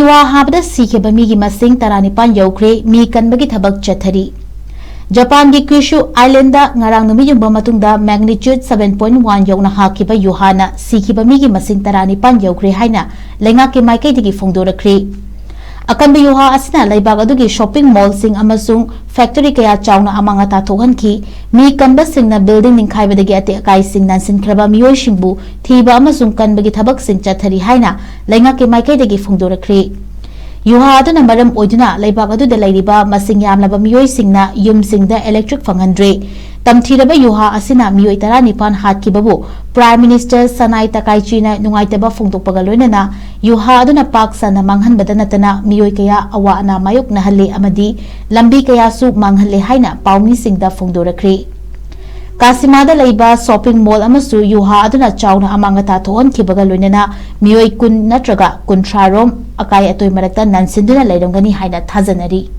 Yuha Habada Sikhiba Meegi masing taranipan Youkhre mi Kanbagi Thabak Chatthari. Japan gi Kyushu Island da ngarang numi yumba matungda magnitude 7.1 yokna hakiba Yuhana Sikhiba Meegi masing taranipan Youkhre haina lenga ke maikai digi phongdorakre. Akanba Yuha asina laibag adugi shopping mall sing amasung factory kaya chawna amanga tathohanki mi kanba singna building ningkhaibadagi ate akai sing nansin khraba miyoi singbu thiba amasung kanbagi thabak sing chathari haina lenga ke maikai dagi phongdorakre. Yuha aduna maram oiduna laibag aduda lairiba masing yamlaba miyoi singna yum singda electric phanghandre. Tamthiraba Yuha asina miyoi tara nipan hatkibabu Prime Minister Sanai Takaichina nungaitaba phongdokpaga loinana Yuha aduna paksana manghanbada natana miyoi kaya awa ana mayok nahalle amadi lambi kaya su manghalle haina paumi singda phongdorakre. Kasimada laiba shopping mall amasu Yuha aduna chawna amangata thoon kibaga loinana miyoi kun natraga kunthrarom akai atoi marakta nansinduna lairongani haina thajanari.